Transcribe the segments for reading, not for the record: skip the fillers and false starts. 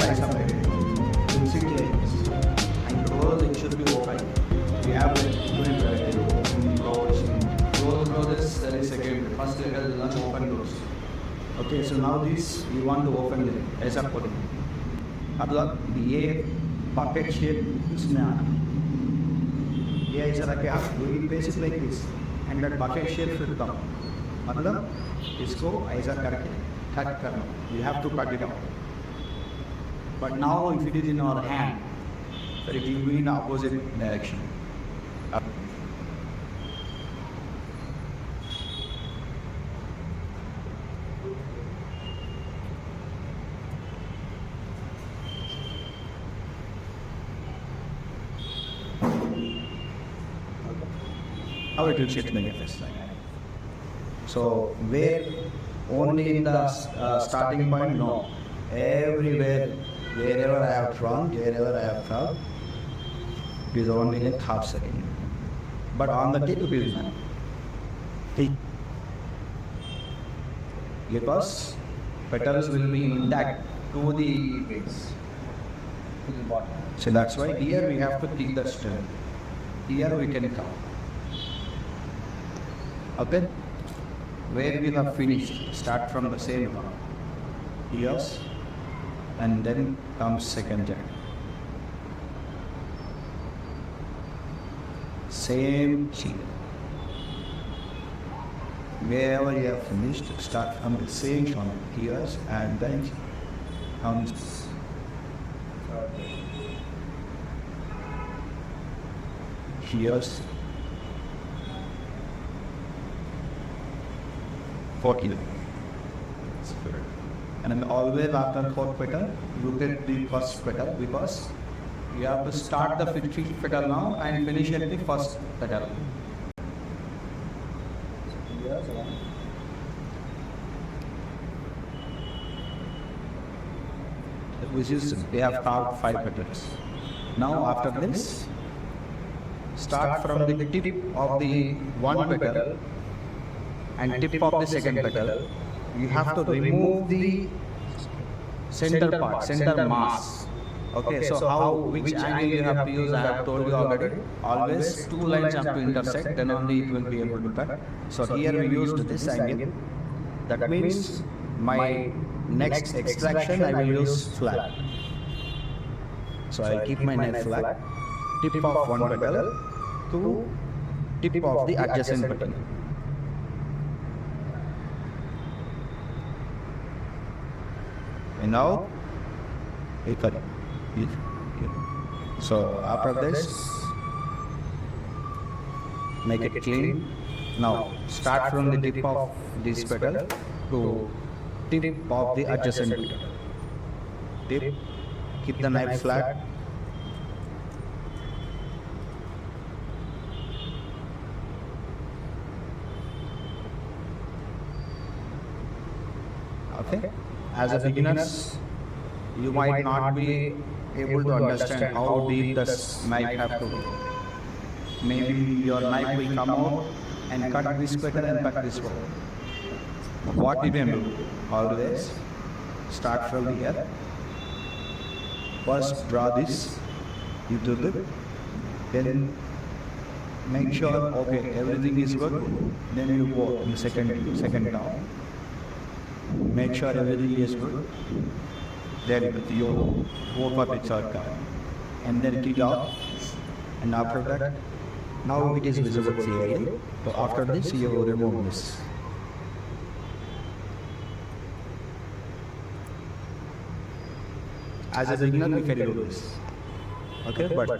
slice of it. You will see it like this. And rose, it should be open. We have like different varieties, open rose. Rose roses, there is again, first level is not open rose. Okay, so now this, we want to open it as a pudding. मतलब ये bucket shape इसमें आना. ये ऐसा रखे आप, we place it like this, and that bucket shape should come. मतलब इसको ऐसा करके cut करना. We have to cut it out. But now if it is in our hand, so it will be in opposite direction. How it will shift like this. So where only in the starting point? No. Everywhere, wherever I have drawn, wherever I have drawn, it is only like half second. But on the tip it is not. Because petals will be intact to the base. So that's why here we have to keep the strength. Here we can come. Okay? Where we have finished, start from the same one. Yes, and then comes second jack. Same sheet. Wherever you have finished, start from the same one. Yes, and then comes. Here's 40. And then always after fourth petal, look at the first petal because you have to start the fifth petal now and finish at the first petal. Which is we have carved 5 petals. Now after this, start from the tip of the one petal and tip of the second petal. You have to remove the center part, center mass. Okay, so how, which angle you have to use, I have told you already. Always 2 lines have to intersect, then only it will be able to cut. So here we used this angle. That means my next extraction I will use flat. So I keep my knife flat, tip of one petal to tip of the adjacent petal. And now, so after this, make it clean. Now start from the tip of this petal to tip of the adjacent petal. Tip, keep the knife flat. Okay. As a beginners, you might not be able to understand how deep this knife have to be. Maybe your knife will come out and cut this petal and cut this one. What you can do? Always start from here. First draw this, you do it. Then make sure okay everything is good. Then you go in second down. Make sure everything is good. Then you go for the third card. And then kick out. And after that, now it is visible clearly. So after this, you will remove this. As a beginner, we can do this. Okay, but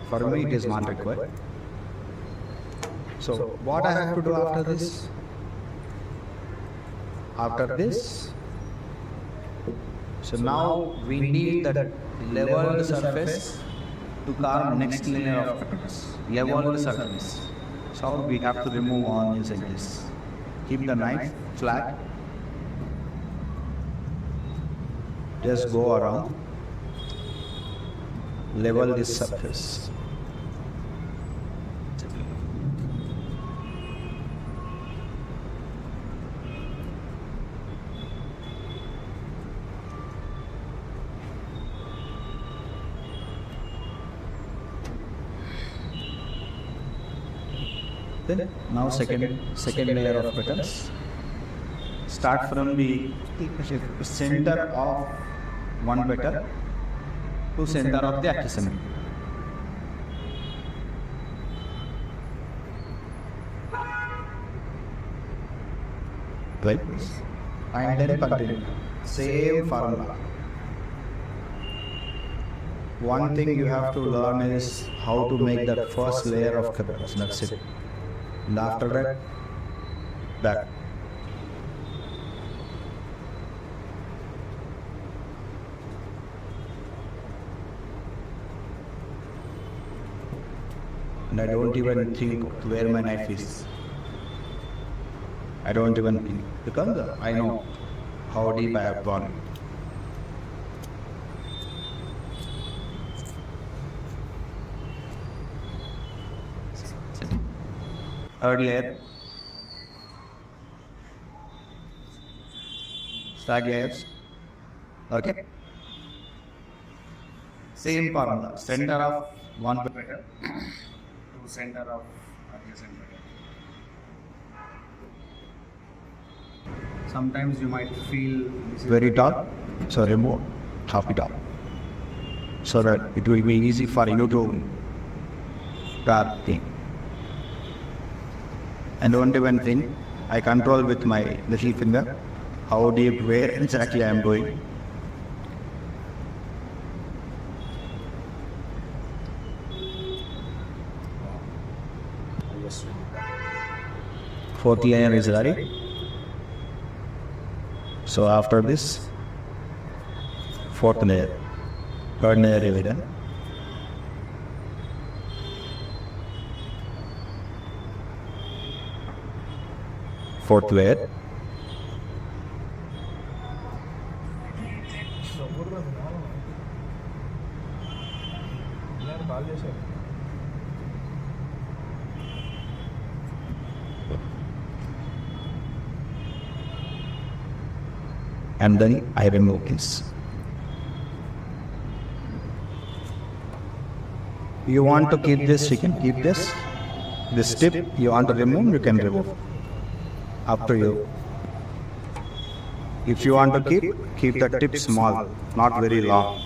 for me, it is not required. So what I have to do after this? After this, so now we need that leveled surface to carve next layer of petals. Leveled surface. So we have to remove on using this. Keep the knife flat. Just go around. Level this surface. Then now second layer of petals. Start from the center of one petal to center of the accessory. Right? And then continue. Same formula. One thing you have to learn is how to make that first layer of petals. That's it. And after that, back. And I don't even think where my knife is. I don't even think, because I know how deep I have gone. Third layer. Stack layers. Okay. Same formula. Center of one petal to center of adjacent petal. Sometimes you might feel this is very tall, so remove half it up, so that it will be easy for you to grab thing. And don't even think, I control with my little finger how deep, where exactly I am going. Fourth layer is ready. So after this, fourth layer, third layer is done. Fourth layer. And then I remove this. You want to keep this, you can keep this. This tip you want to remove, you can remove. Up to you. If you want to keep the tip small, not very long.